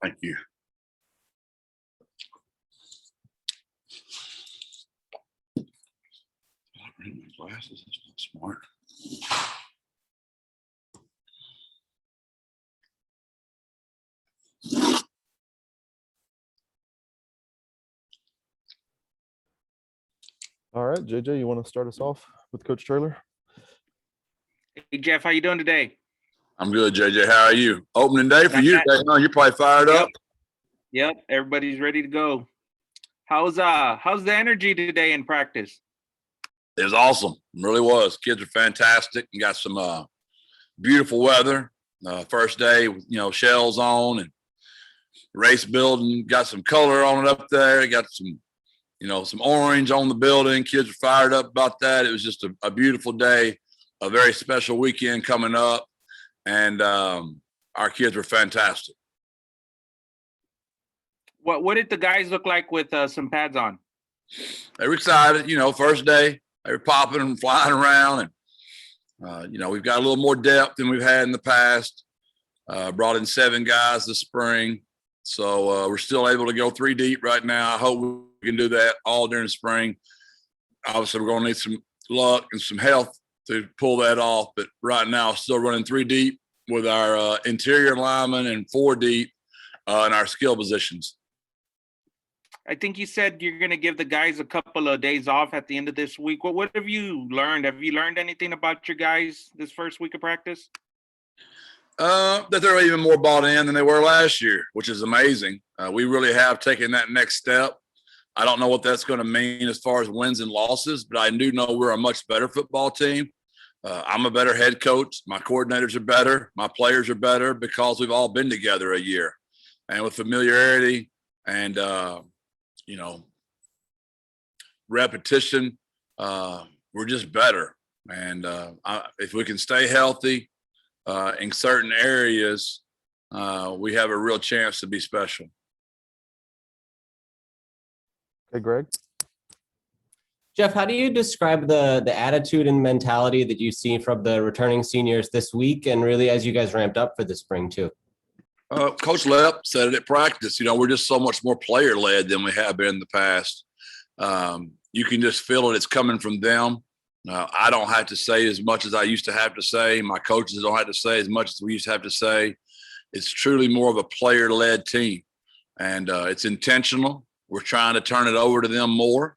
Thank you. I bring my glasses. That's not smart. All right, JJ, you want to start us off with Coach Traylor? Hey, Jeff, how you doing today? I'm good, JJ. How are you? Opening day for you today, huh? You're probably fired up. Yep, everybody's ready to go. How's the energy today in practice? It was awesome. It really was. Kids are fantastic and got some beautiful weather. First day, shells on and race building. Got some color on it up there. Got some orange on the building. Kids are fired up about that. It was just a beautiful day, a very special weekend coming up. And our kids were fantastic. What did the guys look like with some pads on? They were excited. First day, they were popping and flying around. And, we've got a little more depth than we've had in the past. Brought in 7 guys this spring. So we're still able to go 3 deep right now. I hope we can do that all during the spring. Obviously, we're going to need some luck and some health to pull that off. But right now, still running 3 deep with our interior linemen and 4 deep in our skill positions. I think you said you're going to give the guys a couple of days off at the end of this week. What have you learned? Have you learned anything about your guys this first week of practice? That they're even more bought in than they were last year, which is amazing. We really have taken that next step. I don't know what that's going to mean as far as wins and losses, but I do know we're a much better football team. I'm a better head coach. My coordinators are better. My players are better because we've all been together a year. And with familiarity and, repetition, we're just better. And if we can stay healthy in certain areas, we have a real chance to be special. Hey, Greg. Jeff, how do you describe the attitude and mentality that you see from the returning seniors this week and really as you guys ramped up for the spring too? Coach Lepp said it at practice. We're just so much more player-led than we have been in the past. You can just feel it. It's coming from them. I don't have to say as much as I used to have to say. My coaches don't have to say as much as we used to have to say. It's truly more of a player-led team, and it's intentional. We're trying to turn it over to them more.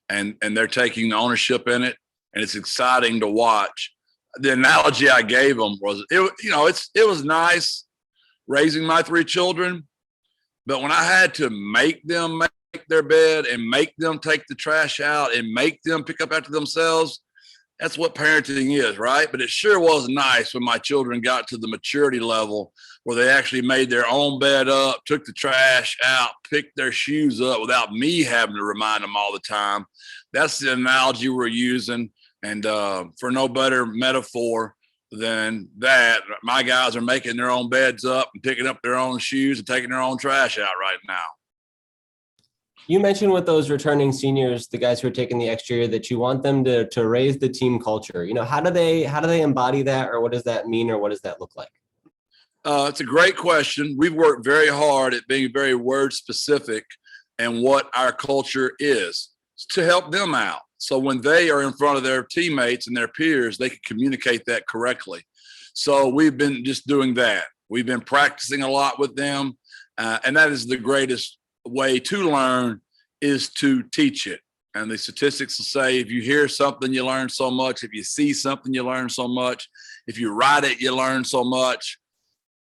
And they're taking the ownership in it, and it's exciting to watch. The analogy I gave them was, it was nice raising my 3 children, but when I had to make them make their bed and make them take the trash out and make them pick up after themselves, that's what parenting is, right? But it sure was nice when my children got to the maturity level where they actually made their own bed up, took the trash out, picked their shoes up without me having to remind them all the time. That's the analogy we're using. And for no better metaphor than that, my guys are making their own beds up and picking up their own shoes and taking their own trash out right now. You mentioned with those returning seniors, the guys who are taking the extra year, that you want them to raise the team culture. How do they embody that, or what does that mean, or what does that look like? It's a great question. We've worked very hard at being very word specific and what our culture is to help them out. So when they are in front of their teammates and their peers, they can communicate that correctly. So we've been just doing that. We've been practicing a lot with them. And that is the greatest way to learn, is to teach it. And the statistics will say, if you hear something, you learn so much. If you see something, you learn so much. If you write it, you learn so much.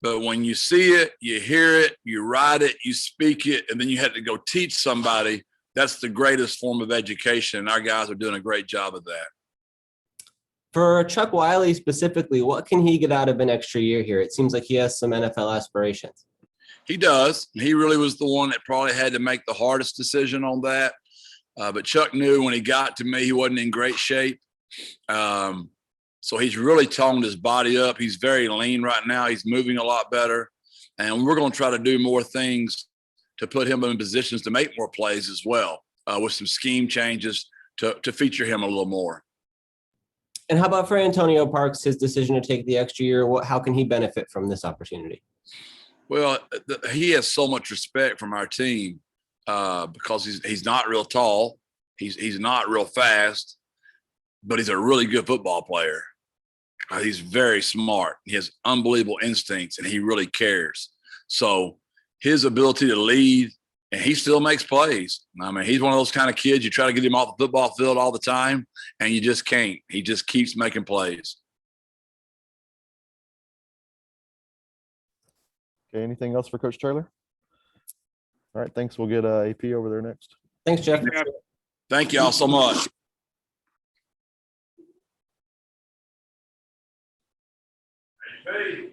But when you see it, you hear it, you write it, you speak it, and then you have to go teach somebody, that's the greatest form of education. And our guys are doing a great job of that. For Chuck Wiley specifically, what can he get out of an extra year here? It seems like he has some NFL aspirations. He does. He really was the one that probably had to make the hardest decision on that. But Chuck knew when he got to me, he wasn't in great shape. So he's really toned his body up. He's very lean right now. He's moving a lot better. And we're going to try to do more things to put him in positions to make more plays as well, with some scheme changes to feature him a little more. And how about for Antonio Parks, his decision to take the extra year? How can he benefit from this opportunity? Well, he has so much respect from our team because he's not real tall. He's not real fast, but he's a really good football player. He's very smart. He has unbelievable instincts, and he really cares. So his ability to lead, and he still makes plays. I mean, he's one of those kind of kids you try to get him off the football field all the time, and you just can't. He just keeps making plays. Okay, anything else for Coach Traylor? All right, thanks. We'll get AP over there next. Thanks, Jeff. Yeah. Thank y'all so much. Hey.